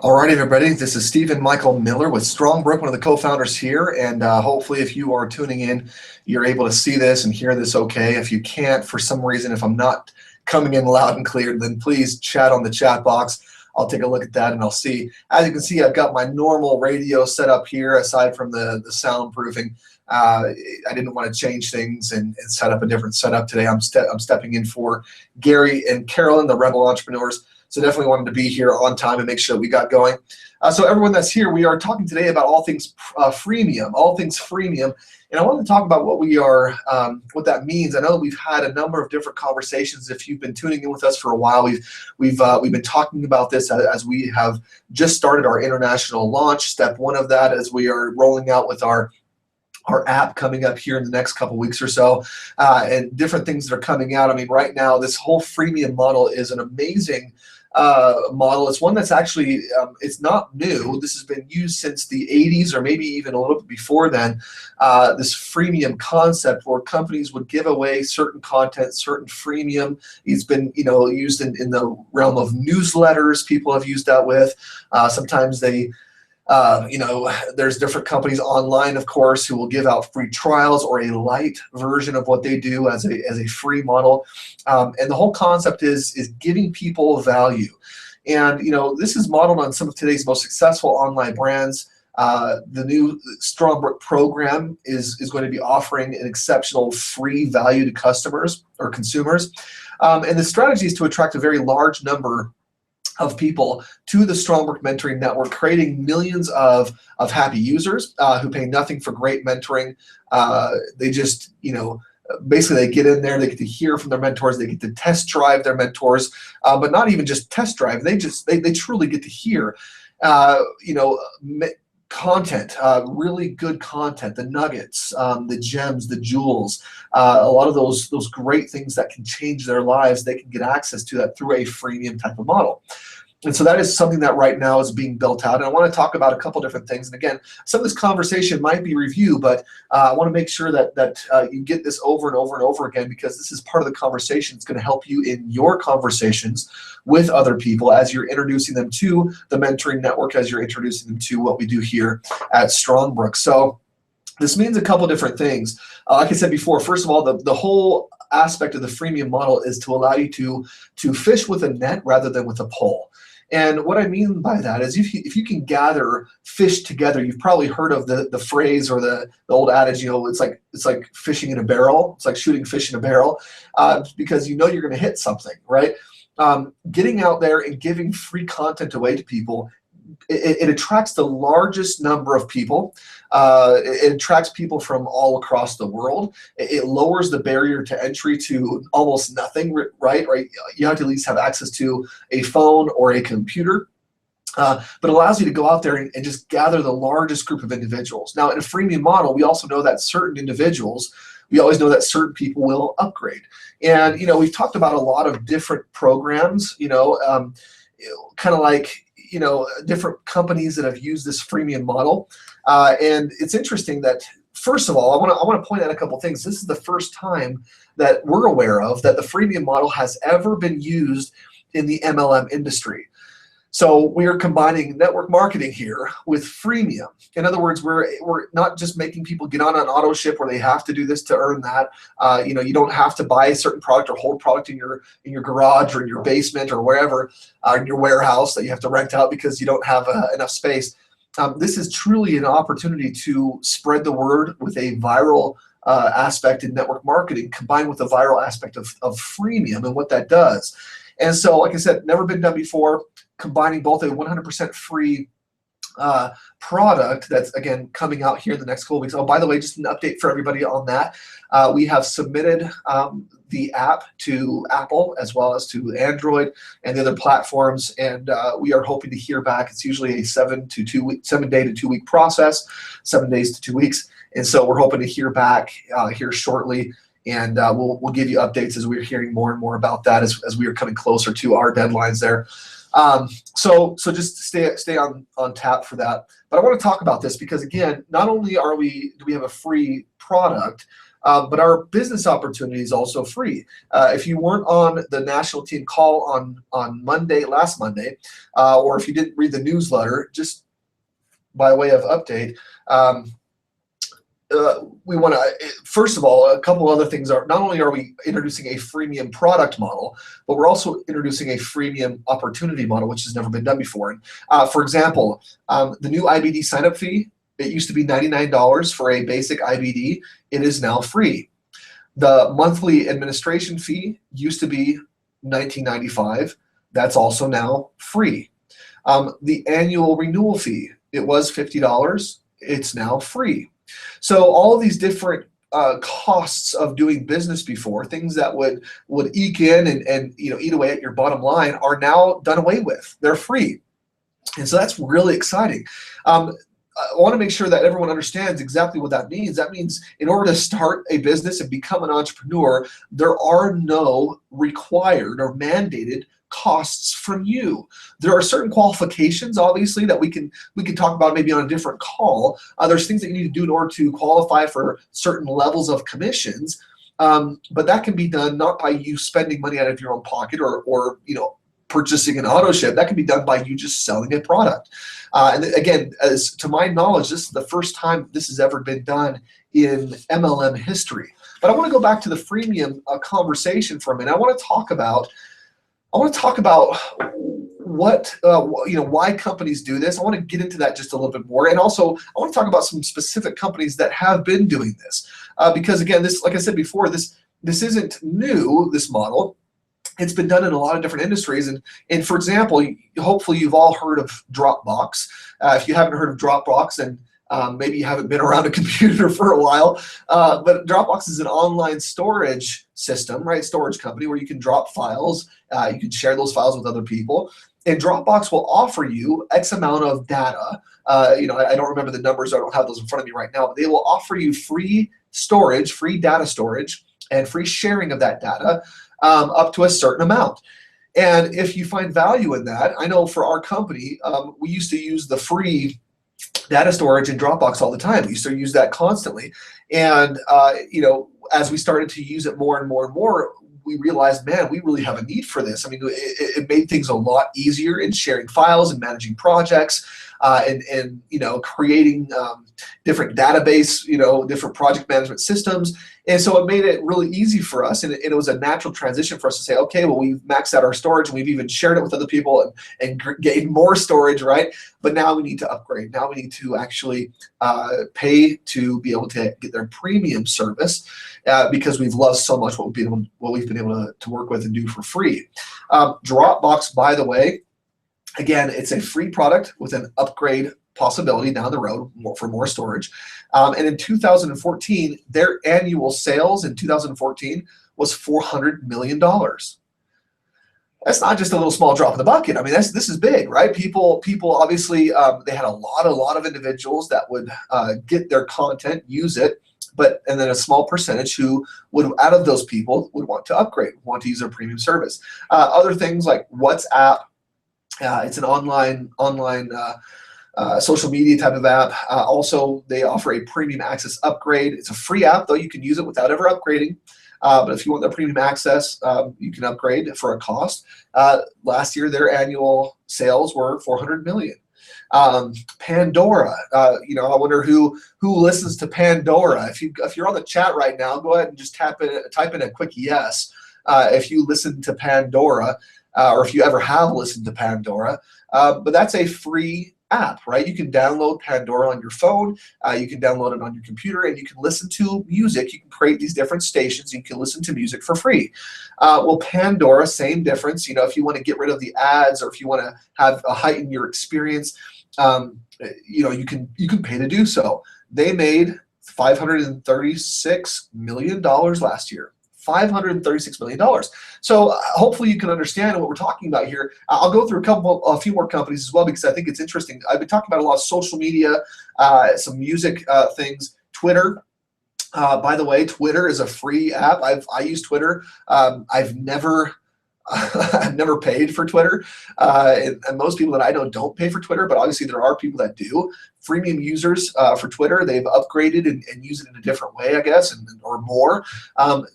All right, everybody. This is Stephen Michael Miller with Strongbrook, one of the co-founders here. And hopefully, if you are tuning in, you're able to see this and hear this okay. If you can't, for some reason, if I'm not coming in loud and clear, then please chat on the chat box. I'll take a look at that and I'll see. As you can see, I've got my normal radio set up here, aside from the soundproofing. I didn't want to change things and set up a different setup today. I'm stepping in for Gary and Carolyn, the Rebel Entrepreneurs. So definitely wanted to be here on time and make sure that we got going. So everyone that's here, we are talking today about all things freemium, And I wanted to talk about what we are, what that means. I know that we've had a number of different conversations. If you've been tuning in with us for a while, we've been talking about this as we have just started our international launch. Step one of that, as we are rolling out with our app coming up here in the next couple weeks or so, and different things that are coming out. I mean, right now, this whole freemium model is an amazing model. It's one that's actually, it's not new. This has been used since the 80s or maybe even a little bit before then. This freemium concept where companies would give away certain content, certain freemium. It's been used in the realm of newsletters. People have used that with. Sometimes they there's different companies online, of course, who will give out free trials or a light version of what they do as a free model. And the whole concept is giving people value. And this is modeled on some of today's most successful online brands. The new Strongbrook program is going to be offering an exceptional free value to customers or consumers. And the strategy is to attract a very large number of people to the Strongbrook Mentoring Network, creating millions of happy users who pay nothing for great mentoring. They just, basically they get in there, they get to hear from their mentors, they get to test drive their mentors, but not even just test drive, they truly get to hear, content, really good content, the nuggets, the gems, the jewels, a lot of those great things that can change their lives. They can get access to that through a freemium type of model. And so that is something that right now is being built out. And I want to talk about a couple different things. And again, some of this conversation might be review, but I want to make sure that you get this over and over and over again, because this is part of the conversation. It's going to help you in your conversations with other people as you're introducing them to the mentoring network, as you're introducing them to what we do here at Strongbrook. So this means a couple different things. Like I said before, first of all, the whole aspect of the freemium model is to allow you to fish with a net rather than with a pole. And what I mean by that is if you can gather fish together, you've probably heard of the phrase or the old adage, it's like fishing in a barrel. It's like shooting fish in a barrel, because you're going to hit something, right? Getting out there and giving free content away to people, it attracts the largest number of people. It attracts people from all across the world. It lowers the barrier to entry to almost nothing, right? You have to at least have access to a phone or a computer. But it allows you to go out there and just gather the largest group of individuals. Now, in a freemium model, we also know that certain individuals, we always know that certain people will upgrade. And, we've talked about a lot of different programs, kind of like, different companies that have used this freemium model. And it's interesting that, first of all, I want to point out a couple things. This is the first time that we're aware of that the freemium model has ever been used in the MLM industry. So we are combining network marketing here with freemium. In other words, we're not just making people get on an auto ship where they have to do this to earn that. You don't have to buy a certain product or hold product in your garage or in your basement or wherever, in your warehouse that you have to rent out because you don't have enough space. This is truly an opportunity to spread the word with a viral aspect in network marketing, combined with the viral aspect of freemium and what that does. And so, like I said, never been done before, combining both a 100% free product that's, again, coming out here in the next couple weeks. Oh, by the way, just an update for everybody on that. We have submitted the app to Apple as well as to Android and the other platforms, and we are hoping to hear back. It's usually a 7 day to 2 week process, 7 days to 2 weeks. And so we're hoping to hear back here shortly. And we'll give you updates as we're hearing more and more about that as we are coming closer to our deadlines there. So just stay on tap for that. But I want to talk about this because, again, not only do we have a free product, but our business opportunity is also free. If you weren't on the national team call on last Monday, or if you didn't read the newsletter, just by way of update, we want to, first of all, a couple other things are, not only are we introducing a freemium product model, but we're also introducing a freemium opportunity model, which has never been done before. And for example, the new IBD signup fee, it used to be $99 for a basic IBD. It is now free. The monthly administration fee used to be $19.95. That's also now free. The annual renewal fee, it was $50. It's now free. So all of these different costs of doing business before, things that would eke in and eat away at your bottom line, are now done away with. They're free. And so that's really exciting. I want to make sure that everyone understands exactly what that means. That means in order to start a business and become an entrepreneur, there are no required or mandated costs from you. There are certain qualifications, obviously, that we can talk about maybe on a different call. There's things that you need to do in order to qualify for certain levels of commissions, but that can be done not by you spending money out of your own pocket or purchasing an auto ship. That can be done by you just selling a product. And again, as to my knowledge, this is the first time this has ever been done in MLM history. But I want to go back to the freemium conversation for a minute. I want to talk about what why companies do this. I want to get into that just a little bit more, and also I want to talk about some specific companies that have been doing this, because again, this, like I said before, this isn't new. This model, it's been done in a lot of different industries, and for example, hopefully you've all heard of Dropbox. If you haven't heard of Dropbox, then maybe you haven't been around a computer for a while, but Dropbox is an online storage system, right? Storage company where you can drop files, you can share those files with other people, and Dropbox will offer you X amount of data. I don't remember the numbers, I don't have those in front of me right now, but they will offer you free storage, free data storage, and free sharing of that data up to a certain amount. And if you find value in that, I know for our company, we used to use the free data storage in Dropbox all the time. We used to use that constantly. And, as we started to use it more and more and more, we realized, man, we really have a need for this. I mean, it made things a lot easier in sharing files and managing projects, and creating different database, different project management systems. And so it made it really easy for us, and it was a natural transition for us to say, okay, well, we've maxed out our storage, and we've even shared it with other people and gained more storage, right? But now we need to upgrade. Now we need to actually pay to be able to get their premium service, because we've loved so much what we've been able to work with and do for free. Dropbox, by the way, again, it's a free product with an upgrade possibility down the road for more storage. And in 2014, their annual sales in 2014 was $400 million. That's not just a little small drop in the bucket. I mean, this is big, right? People obviously, they had a lot of individuals that would get their content, use it, and then a small percentage who would, out of those people, would want to upgrade, want to use their premium service. Other things like WhatsApp, it's an online social media type of app. Also, they offer a premium access upgrade. It's a free app, though. You can use it without ever upgrading. But if you want the premium access, you can upgrade for a cost. Last year, their annual sales were $400 million. Pandora, I wonder who listens to Pandora. If you're on the chat right now, go ahead and just type in a quick yes if you listen to Pandora, or if you ever have listened to Pandora. But that's a free app, right? You can download Pandora on your phone, you can download it on your computer, and you can listen to music. You can create these different stations, you can listen to music for free. Well, Pandora, same difference. If you want to get rid of the ads, or if you want to have heighten your experience, you can pay to do so. They made $536 million last year. $536 million. So hopefully you can understand what we're talking about here. I'll go through a few more companies as well, because I think it's interesting. I've been talking about a lot of social media, some music things. Twitter, by the way, Twitter is a free app. I use Twitter. I've never I've never paid for Twitter, and most people that I know don't pay for Twitter, but obviously there are people that do. Freemium users for Twitter, they've upgraded and use it in a different way, I guess, or more.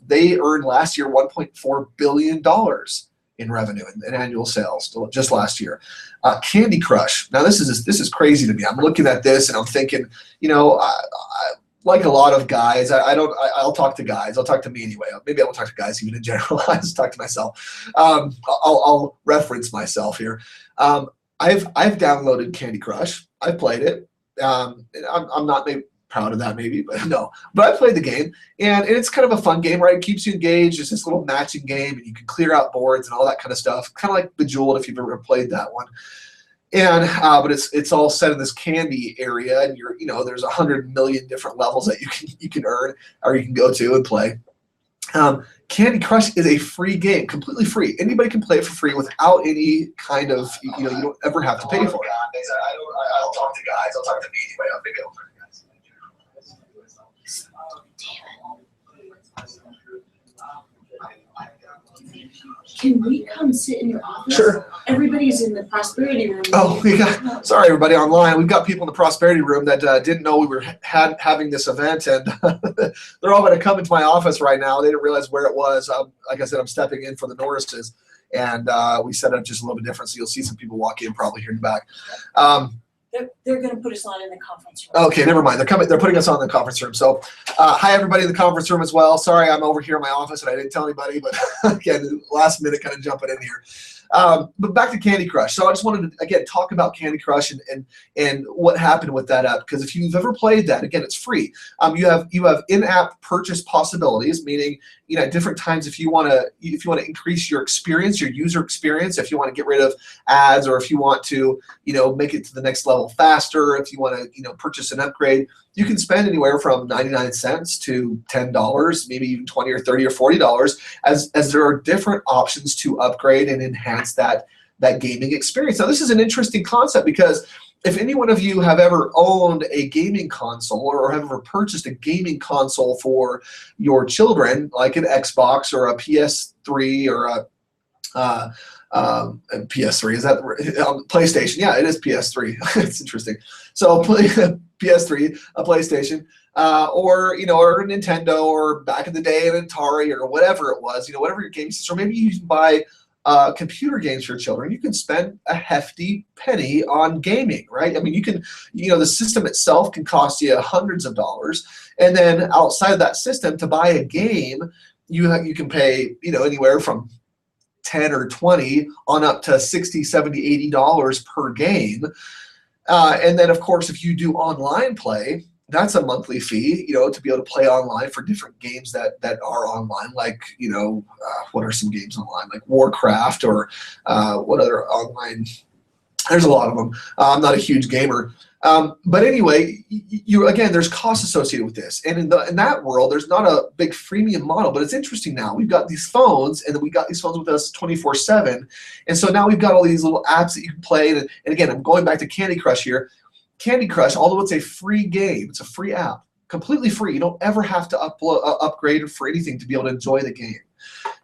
They earned last year $1.4 billion in revenue in annual sales just last year. Candy Crush. Now this is crazy to me. I'm looking at this and I'm thinking, like a lot of guys, I'll talk to guys. I'll talk to me anyway. Maybe I won't talk to guys even in general. I just talk to myself. I'll reference myself here. I've downloaded Candy Crush. I've played it. I'm not maybe proud of that, maybe, but no. But I played the game, and it's kind of a fun game, right? It keeps you engaged. It's this little matching game, and you can clear out boards and all that kind of stuff. Kind of like Bejeweled, if you've ever played that one. And but it's all set in this candy area, and there's 100 million different levels that you can earn or you can go to and play. Candy Crush is a free game, completely free. Anybody can play it for free without any kind of you don't ever have to pay for it. I'll talk to guys. I'll talk to me anyway. I'll maybe I'll talk to guys. Can we come sit in your office? Sure. Everybody's in the prosperity room. Oh, sorry, everybody online. We've got people in the prosperity room that didn't know we were having this event, and they're all going to come into my office right now. They didn't realize where it was. Like I said, I'm stepping in for the Norrises, and we set up just a little bit different, so you'll see some people walk in probably here in the back. They're going to put us on in the conference room. Okay, never mind. They're putting us on in the conference room. So, hi everybody in the conference room as well. Sorry, I'm over here in my office and I didn't tell anybody, but again, last minute kind of jumping in here. But back to Candy Crush. So I just wanted to again talk about Candy Crush and what happened with that app, because if you've ever played that, again, it's free. You have in-app purchase possibilities, meaning at different times if you want to increase your experience, your user experience, if you want to get rid of ads, or if you want to make it to the next level faster, if you want to purchase an upgrade, you can spend anywhere from 99 cents to $10, maybe even 20 or 30 or $40, as there are different options to upgrade and enhance that gaming experience. Now this is an interesting concept, because if any one of you have ever owned a gaming console or have ever purchased a gaming console for your children, like an Xbox or a PS3 or a PS3, is that PlayStation? Yeah, it is PS3. It's interesting. So PS3, a PlayStation, or a Nintendo, or back in the day an Atari, or whatever it was, whatever your game system, or maybe you can buy computer games for your children. You can spend a hefty penny on gaming, right? I mean, you can, the system itself can cost you hundreds of dollars, and then outside of that system, to buy a game, you can pay anywhere from 10 or 20 on up to 60, 70, $80 per game. And then of course, if you do online play, that's a monthly fee, to be able to play online for different games that are online, like, what are some games online, like Warcraft, or what other online, there's a lot of them. I'm not a huge gamer. But anyway, again, there's costs associated with this, and in that world, there's not a big freemium model. But it's interesting now. We've got these phones, and then we got these phones with us 24/7, and so now we've got all these little apps that you can play. And again, I'm going back to Candy Crush here. Candy Crush, although it's a free game, it's a free app, completely free. You don't ever have to upgrade for anything to be able to enjoy the game.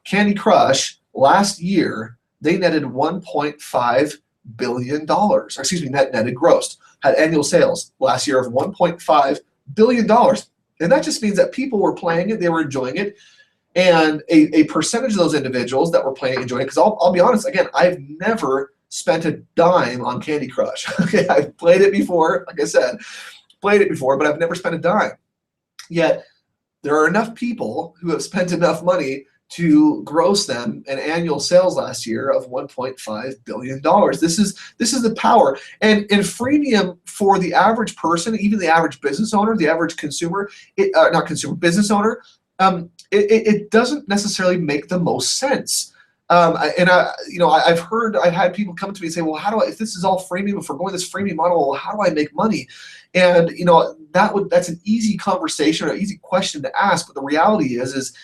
Candy Crush last year, they netted $1.5 billion. Or excuse me, netted grossed. Had annual sales last year of $1.5 billion. And that just means that people were playing it, they were enjoying it, and a percentage of those individuals that were playing and enjoying it, because I'll be honest, again, I've never spent a dime on Candy Crush. Okay, I've played it before, like I said, but I've never spent a dime. Yet there are enough people who have spent enough money to gross them an annual sales last year of $1.5 billion. This is the power. And in freemium, for the average person, even the average business owner, the average consumer, business owner, it doesn't necessarily make the most sense. I've had people come to me and say, well, how do I, if this is all freemium, if we're going this freemium model, well, how do I make money? And that's an easy conversation or an easy question to ask. But the reality is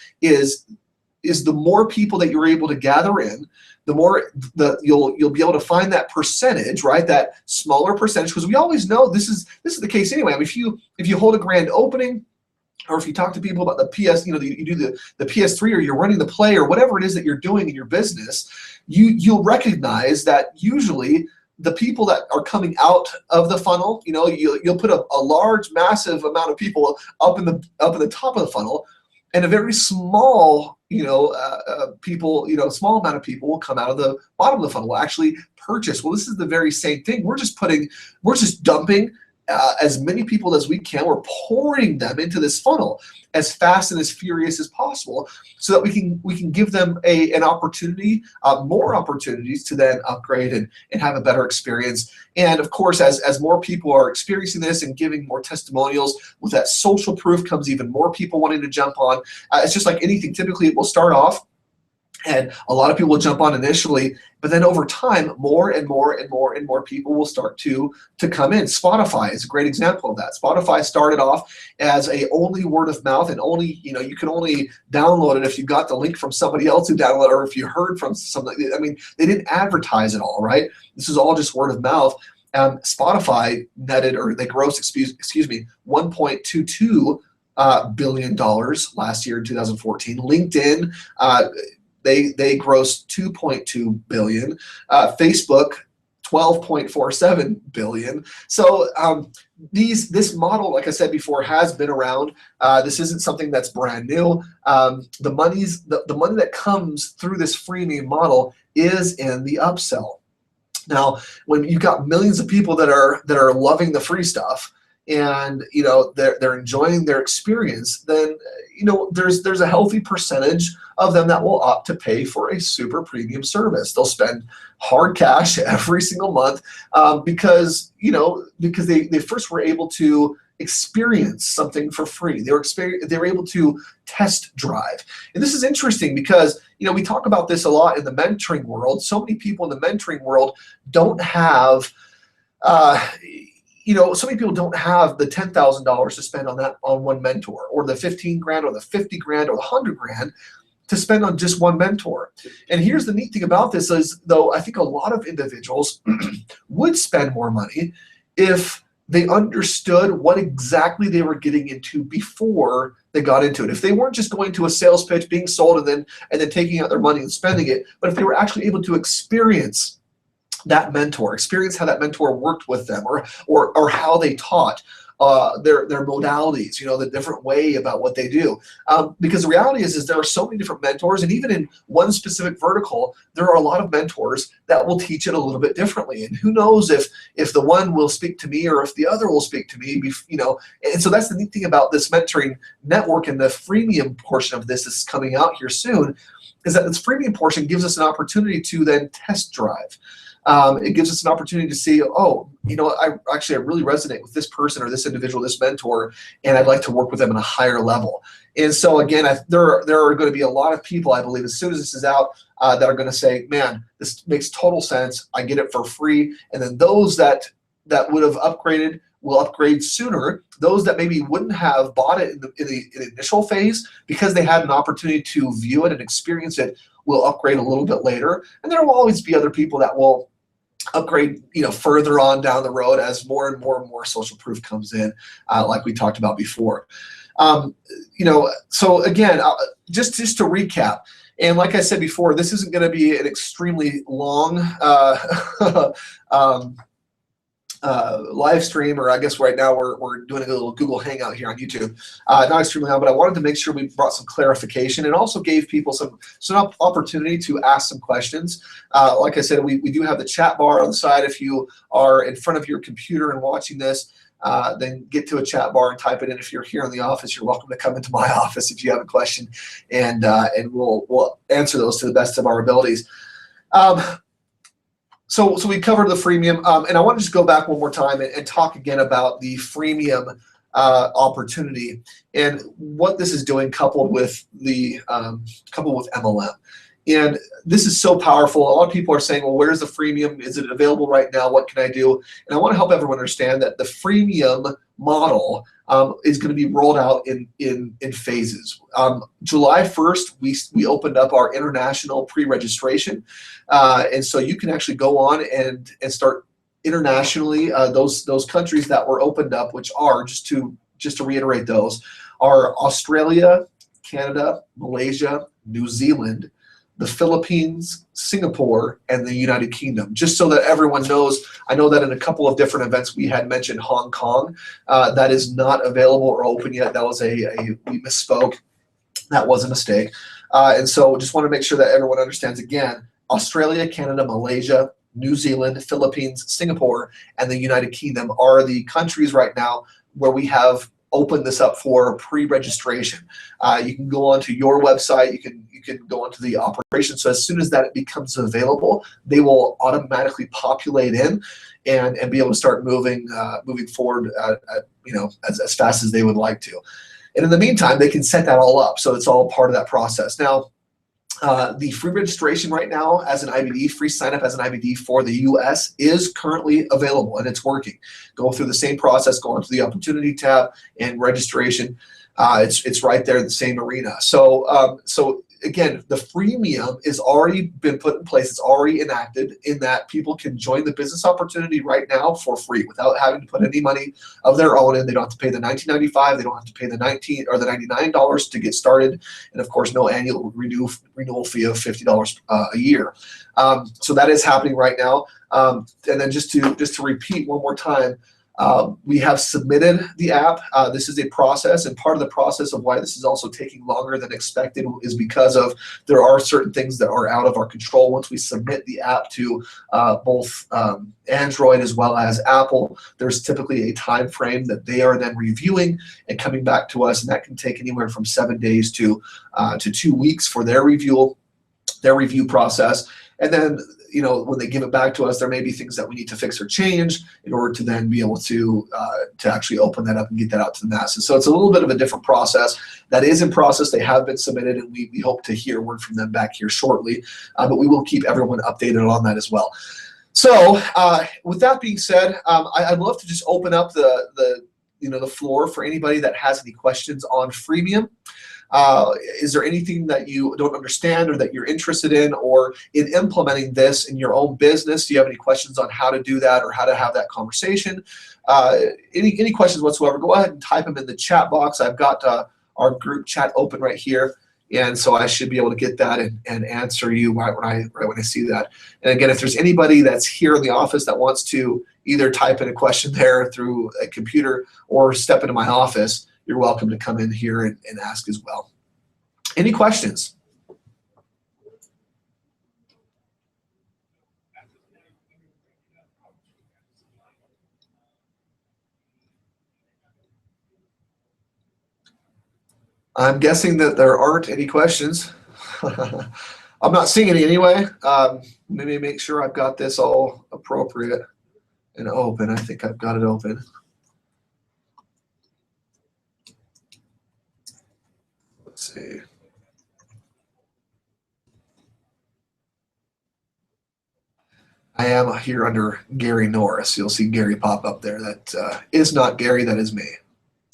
the more people that you're able to gather in, the more you'll be able to find that percentage, right? That smaller percentage, because we always know this is the case anyway. I mean, if you hold a grand opening, or if you talk to people about the PS, you do the PS3, or you're running the Play, or whatever it is that you're doing in your business, you'll recognize that usually the people that are coming out of the funnel, you'll put a large, massive amount of people up in the top of the funnel, and a very small, small amount of people will come out of the bottom of the funnel, will actually purchase. Well, this is the very same thing. We're just dumping as many people as we can. We're pouring them into this funnel as fast and as furious as possible, so that we can give them an opportunity, more opportunities to then upgrade and have a better experience. And of course, as more people are experiencing this and giving more testimonials, with that social proof comes even more people wanting to jump on. It's just like anything. Typically, it will start off, and a lot of people will jump on initially, but then over time, more and more and more and more people will start to come in. Spotify is a great example of that. Spotify started off as a only word of mouth, and only, you can only download it if you got the link from somebody else who downloaded it, or if you heard from somebody. I mean, they didn't advertise at all, right? This is all just word of mouth. Spotify netted, or they grossed, excuse me, $1.22 billion last year in 2014. LinkedIn, they grossed 2.2 billion. Facebook, 12.47 billion. So this model, like I said before, has been around. This isn't something that's brand new. The money that comes through this freemium model is in the upsell. Now, when you've got millions of people that are loving the free stuff, and they're enjoying their experience, then there's a healthy percentage of them that will opt to pay for a super premium service. They'll spend hard cash every single month because they first were able to experience something for free. They were able to test drive. And this is interesting because we talk about this a lot in the mentoring world. So many people in the mentoring world don't have so many people don't have the $10,000 to spend on one mentor, or the 15 grand, or the 50 grand, or the 100 grand to spend on just one mentor. And here's the neat thing about this is, though, I think a lot of individuals would spend more money if they understood what exactly they were getting into before they got into it. If they weren't just going to a sales pitch, being sold, and then taking out their money and spending it, but if they were actually able to experience that mentor, experience how that mentor worked with them, or how they taught their modalities, the different way about what they do. Because the reality is there are so many different mentors, and even in one specific vertical, there are a lot of mentors that will teach it a little bit differently. And who knows if the one will speak to me or if the other will speak to me, And so that's the neat thing about this mentoring network, and the freemium portion of this is coming out here soon, is that this freemium portion gives us an opportunity to then test drive. It gives us an opportunity to see, I really resonate with this person or this individual, this mentor, and I'd like to work with them at a higher level. And so again, there are going to be a lot of people, I believe, as soon as this is out, that are going to say, man, this makes total sense. I get it for free. And then those that would have upgraded will upgrade sooner. Those that maybe wouldn't have bought it in the initial phase, because they had an opportunity to view it and experience it, will upgrade a little bit later. And there will always be other people that will upgrade further on down the road as more and more and more social proof comes in, like we talked about before. So again, just to recap, and like I said before, this isn't going to be an extremely long live stream, or I guess right now we're doing a little Google Hangout here on YouTube. Not extremely long, but I wanted to make sure we brought some clarification and also gave people some opportunity to ask some questions. Like I said, we do have the chat bar on the side. If you are in front of your computer and watching this, then get to a chat bar and type it in. If you're here in the office, you're welcome to come into my office if you have a question, and we'll answer those to the best of our abilities. So we covered the freemium, and I want to just go back one more time and talk again about the freemium opportunity and what this is doing, coupled with MLM. And this is so powerful. A lot of people are saying, well, where's the freemium? Is it available right now? What can I do? And I want to help everyone understand that the freemium model is going to be rolled out in phases. July 1st, we opened up our international pre-registration. And so you can actually go on and start internationally. Those countries that were opened up, which are, just to reiterate those, are Australia, Canada, Malaysia, New Zealand, the Philippines, Singapore, and the United Kingdom. Just so that everyone knows, I know that in a couple of different events we had mentioned Hong Kong. That is not available or open yet. That was we misspoke. That was a mistake. And so just want to make sure that everyone understands again, Australia, Canada, Malaysia, New Zealand, Philippines, Singapore, and the United Kingdom are the countries right now where we have opened this up for pre-registration. You can go onto your website, you can go onto the operation. So as soon as that becomes available, they will automatically populate in and be able to start moving forward as fast as they would like to. And in the meantime, they can set that all up. So it's all part of that process. Now, the free registration right now as an IBD, free sign up as an IBD for the US is currently available and it's working. Go through the same process, go onto the opportunity tab and registration. It's right there in the same arena. So again, the freemium is already been put in place. It's already enacted in that people can join the business opportunity right now for free without having to put any money of their own in. They don't have to pay the $19.95. They don't have to pay the $19 or the $99 to get started, and of course, no annual renewal fee of $50 a year. So that is happening right now. And then just to repeat one more time. We have submitted the app. This is a process, and part of the process of why this is also taking longer than expected is because of there are certain things that are out of our control. Once we submit the app to both Android as well as Apple, there's typically a time frame that they are then reviewing and coming back to us, and that can take anywhere from 7 days to 2 weeks for their review process. And then, when they give it back to us, there may be things that we need to fix or change in order to then be able to actually open that up and get that out to the masses. So it's a little bit of a different process. That is in process. They have been submitted, and we hope to hear word from them back here shortly. But we will keep everyone updated on that as well. So with that being said, I'd love to just open up the floor for anybody that has any questions on freemium. Is there anything that you don't understand or that you're interested in or in implementing this in your own business? Do you have any questions on how to do that or how to have that conversation? Any questions whatsoever, go ahead and type them in the chat box. I've got our group chat open right here, and so I should be able to get that and answer you right when I see that. And again, if there's anybody that's here in the office that wants to either type in a question there through a computer or step into my office, you're welcome to come in here and ask as well. Any questions? I'm guessing that there aren't any questions. I'm not seeing any anyway. Maybe make sure I've got this all appropriate and open. I think I've got it open. Let's see. I am here under Gary Norris. You'll see Gary pop up there. That is not Gary, that is me.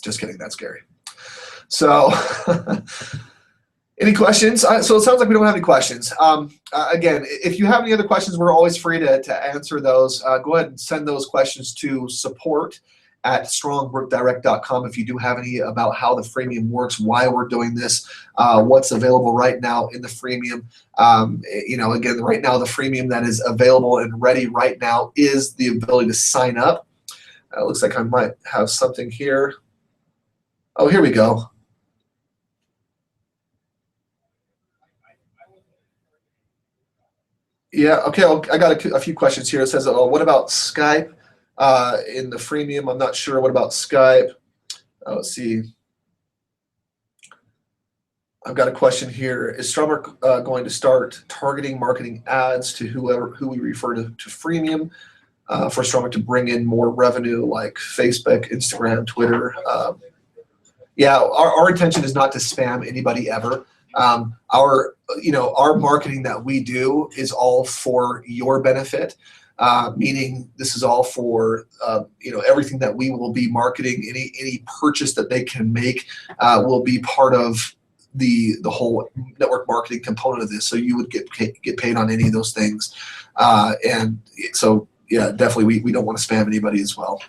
Just kidding, that's Gary. So any questions? So it sounds like we don't have any questions. Again, if you have any other questions, we're always free to answer those. Go ahead and send those questions to support@strongbrookdirect.com if you do have any about how the freemium works, why we're doing this, what's available right now in the freemium. Again, right now the freemium that is available and ready right now is the ability to sign up. Looks like I might have something here. Oh, here we go. Yeah, okay, I got a few questions here. It says, what about Skype in the freemium? I'm not sure. What about Skype? Let's see. I've got a question here. Is Strongbrook going to start targeting marketing ads to who we refer to freemium for Strongbrook to bring in more revenue, like Facebook, Instagram, Twitter? Yeah, our intention is not to spam anybody ever. Our marketing that we do is all for your benefit, meaning this is all for everything that we will be marketing. Any purchase that they can make will be part of the whole network marketing component of this. So you would get paid on any of those things, and so yeah, definitely we don't want to spam anybody as well.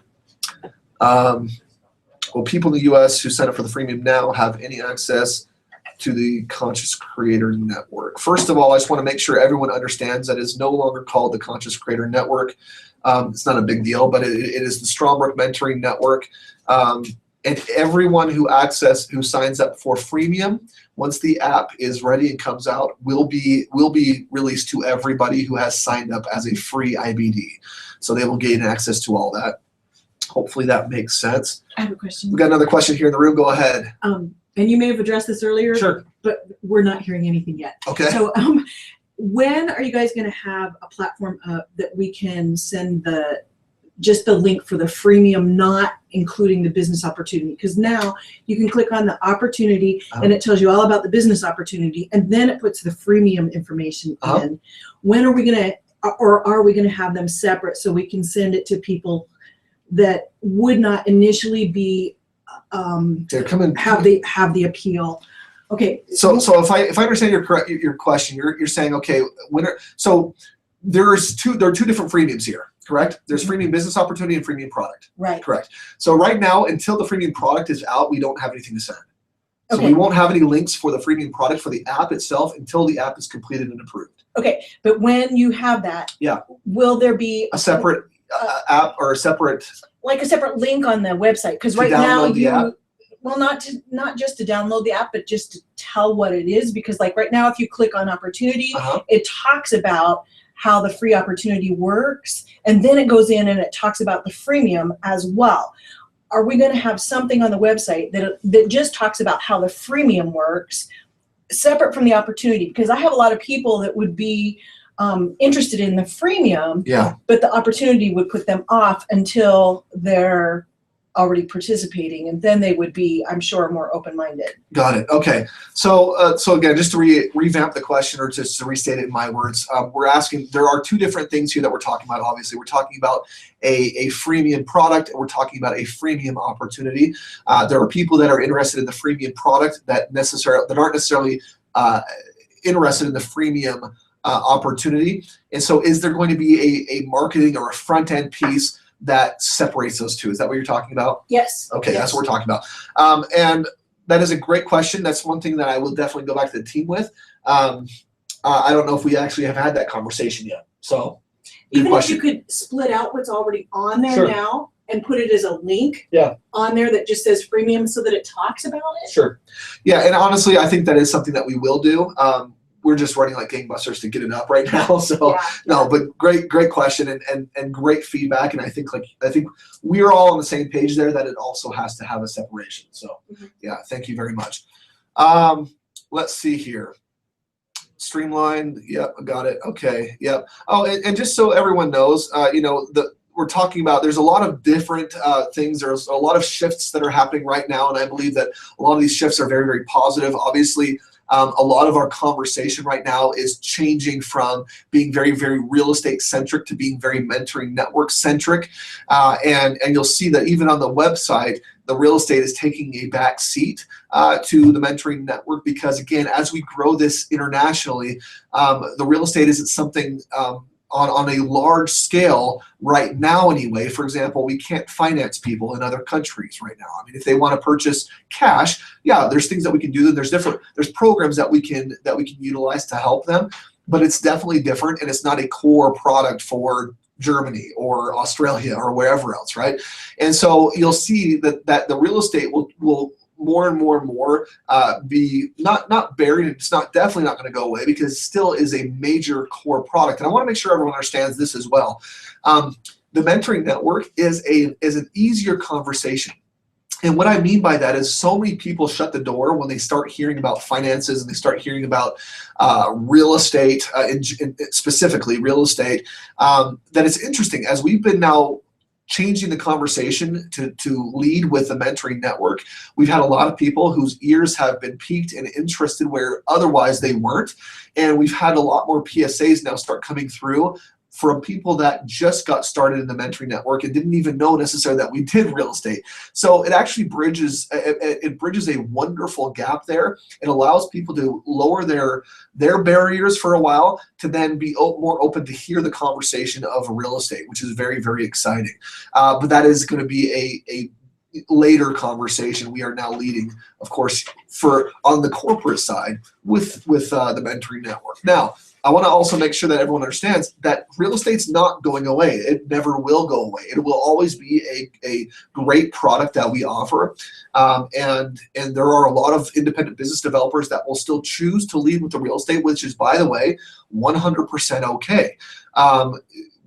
Will people in the U.S. who sign up for the freemium now have any access to the Conscious Creator Network? First of all, I just want to make sure everyone understands that it's no longer called the Conscious Creator Network. It's not a big deal, but it is the Strongbrook Mentoring Network. And everyone who signs up for freemium, once the app is ready and comes out, will be released to everybody who has signed up as a free IBD. So they will gain access to all that. Hopefully that makes sense. I have a question. We got another question here in the room. Go ahead. And you may have addressed this earlier, Sure. But we're not hearing anything yet. Okay. So when are you guys going to have a platform that we can send just the link for the freemium, not including the business opportunity? Because now you can click on the opportunity and it tells you all about the business opportunity, and then it puts the freemium information in. When are we going to, or are we going to have them separate so we can send it to people that would not initially be have the appeal? Okay. So if I understand your question, you're saying, okay, there are two different freemiums here, correct? There's freemium business opportunity and freemium product. Right. Correct. So right now, until the freemium product is out, we don't have anything to send. So Okay. we won't have any links for the freemium product for the app itself until the app is completed and approved. Okay, but when you have that, will there be A separate app or a separate, like a separate link on the website? Because right now not just to download the app, but just to tell what it is. Because like right now, if you click on opportunity, it talks about how the free opportunity works, and then it goes in and it talks about the freemium as well. Are we going to have something on the website that just talks about how the freemium works, separate from the opportunity? Because I have a lot of people that would be interested in the freemium, but the opportunity would put them off until they're already participating, and then they would be, I'm sure, more open-minded. Got it. Okay. So again, just to revamp the question, or just to restate it in my words, we're asking, there are two different things here that we're talking about. Obviously, we're talking about a freemium product, and we're talking about a freemium opportunity. There are people that are interested in the freemium product that aren't necessarily interested in the freemium opportunity. And so is there going to be a marketing or a front-end piece that separates those two? Is that what you're talking about? Yes. Okay, yes. That's what we're talking about. And that is a great question. That's one thing that I will definitely go back to the team with. I don't know if we actually have had that conversation yet. So, even if you could split out what's already on there now and put it as a link on there that just says freemium so that it talks about it. Sure. Yeah, and honestly, I think that is something that we will do. We're just running like gangbusters to get it up right now. So no, but great question and great feedback. And I think we're all on the same page there, that it also has to have a separation. So yeah, thank you very much. Let's see here. Streamlined. Yep, got it. Okay. Yep. Oh, and just so everyone knows, we're talking about, there's a lot of different things. There's a lot of shifts that are happening right now. And I believe that a lot of these shifts are very, very positive. Obviously, a lot of our conversation right now is changing from being very, very real estate centric to being very mentoring network centric. And you'll see that even on the website, the real estate is taking a back seat to the mentoring network, because again, as we grow this internationally, the real estate isn't something on a large scale right now anyway. For example, we can't finance people in other countries right now. I mean, if they want to purchase cash, there's things that we can do. There's programs that we can utilize to help them, but it's definitely different, and it's not a core product for Germany or Australia or wherever else, right? And so you'll see that the real estate will more and more be not buried. It's definitely not going to go away, because it still is a major core product. And I want to make sure everyone understands this as well. The mentoring network is an easier conversation. And what I mean by that is, so many people shut the door when they start hearing about finances and they start hearing about real estate, specifically real estate, that it's interesting. As we've been now changing the conversation to lead with the mentoring network, we've had a lot of people whose ears have been piqued and interested where otherwise they weren't. And we've had a lot more PSAs now start coming through from people that just got started in the mentoring network and didn't even know necessarily that we did real estate. So it actually bridges a wonderful gap there. It allows people to lower their barriers for a while, to then be more open to hear the conversation of real estate, which is very, very exciting. But that is going to be later conversation. We are now leading, of course, on the corporate side with the mentoring network. Now, I want to also make sure that everyone understands that real estate's not going away. It never will go away. It will always be a great product that we offer. And there are a lot of independent business developers that will still choose to lead with the real estate, which is, by the way, 100% okay.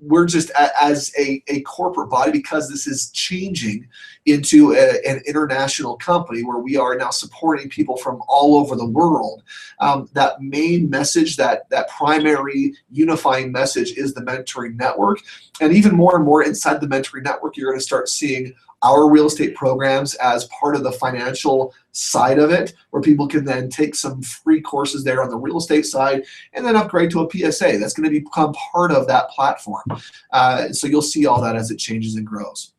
We're just, as a corporate body, because this is changing into an international company where we are now supporting people from all over the world. That main message, that primary unifying message, is the mentoring network. And even more and more inside the mentoring network, you're going to start seeing our real estate programs as part of the financial side of it, where people can then take some free courses there on the real estate side and then upgrade to a PSA. That's going to become part of that platform. So you'll see all that as it changes and grows.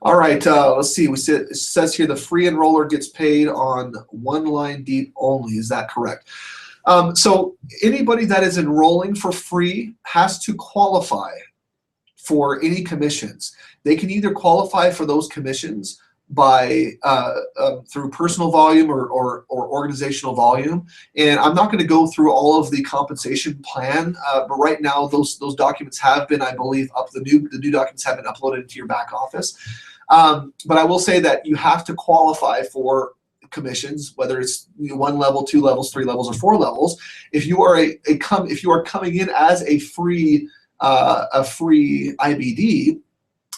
All right, let's see. It says here the free enroller gets paid on one line deep only. Is that correct? So anybody that is enrolling for free has to qualify for any commissions. They can either qualify for those commissions by through personal volume or organizational volume. And I'm not going to go through all of the compensation plan, but right now those documents have been, I believe, the new documents have been uploaded into your back office. But I will say that you have to qualify for commissions, whether it's 1 level, 2 levels, 3 levels, or 4 levels. If you are if you are coming in as a free IBD,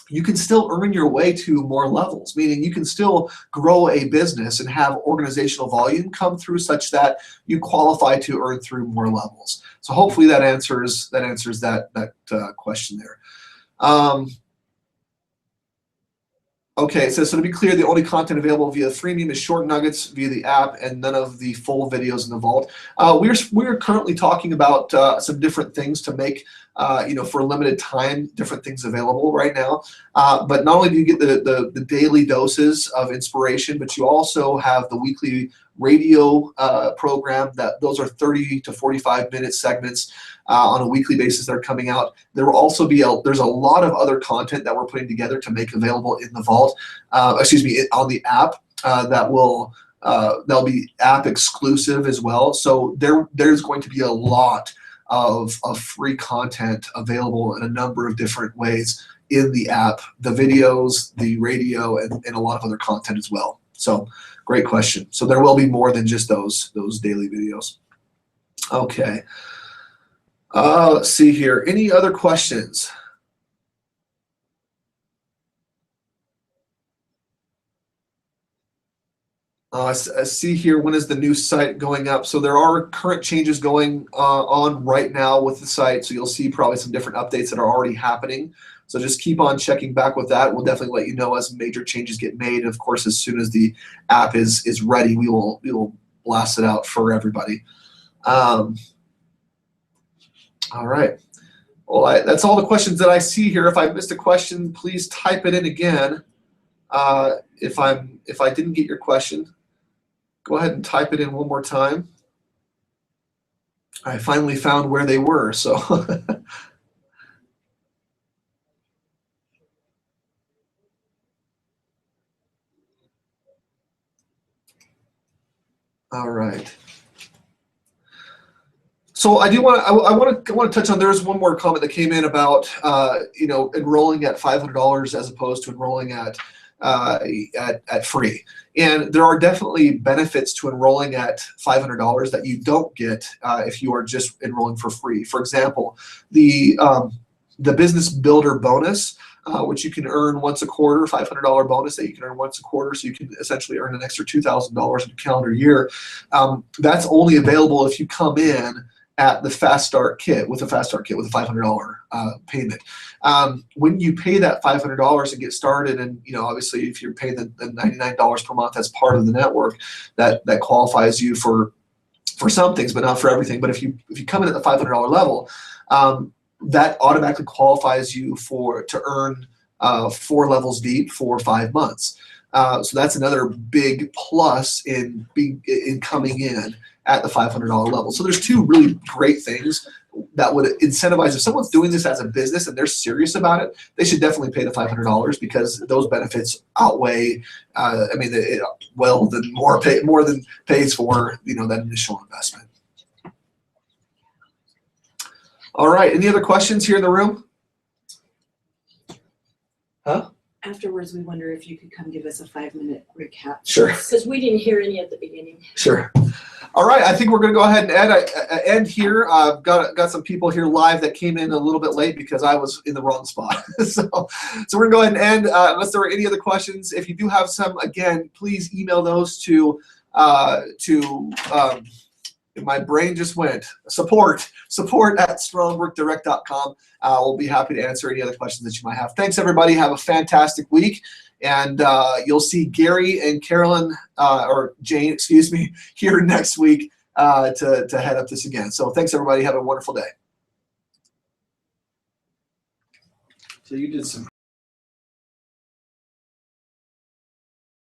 you can still earn your way to more levels, meaning you can still grow a business and have organizational volume come through such that you qualify to earn through more levels. So hopefully that answers that question there. Okay, it says, so to be clear, the only content available via Freemium is short nuggets via the app and none of the full videos in the vault. We're currently talking about some different things to make, for a limited time, different things available right now. But not only do you get the daily doses of inspiration, but you also have the weekly radio program. Those are 30 to 45 minute segments on a weekly basis that are coming out. There will also be there's a lot of other content that we're putting together to make available in the vault. On the app that'll be app exclusive as well. So there's going to be a lot of free content available in a number of different ways in the app, the videos, the radio, and a lot of other content as well. So great question. So there will be more than just those daily videos. Okay. Let's see here. Any other questions? I see here, when is the new site going up? So there are current changes going on right now with the site. So you'll see probably some different updates that are already happening. So just keep on checking back with that. We'll definitely let you know as major changes get made. Of course, as soon as the app is ready, we will blast it out for everybody. All right. Well, that's all the questions that I see here. If I missed a question, please type it in again. If I didn't get your question, go ahead and type it in one more time. I finally found where they were, so. All right. So I want to touch on, there's one more comment that came in about enrolling at $500 as opposed to enrolling at free. And there are definitely benefits to enrolling at $500 that you don't get if you are just enrolling for free. For example, the business builder bonus, which you can earn once a quarter, $500 bonus that you can earn once a quarter, so you can essentially earn an extra $2,000 in a calendar year. That's only available if you come in at the Fast Start Kit with a $500 payment. When you pay that $500 and get started, and obviously if you're paying the $99 per month as part of the network, that qualifies you for some things, but not for everything. But if you come in at the $500 level, that automatically qualifies you to earn 4 levels deep for 5 months. So that's another big plus in coming in at the $500 level. So there's two really great things. that would incentivize, if someone's doing this as a business and they're serious about it, they should definitely pay the $500 because those benefits outweigh, more than pays for, that initial investment. All right, any other questions here in the room? Huh? Afterwards, we wonder if you could come give us a 5-minute recap. Sure. Because we didn't hear any at the beginning. Sure. All right, I think we're going to go ahead and end here. I've got some people here live that came in a little bit late because I was in the wrong spot. so we're going to go ahead and end unless there are any other questions. If you do have some, again, please email those to my brain just went, support at strongbrookdirect.com. We'll be happy to answer any other questions that you might have. Thanks, everybody. Have a fantastic week. And you'll see Gary and Carolyn, or Jane, excuse me, here next week to head up this again. So thanks, everybody. Have a wonderful day. So you did some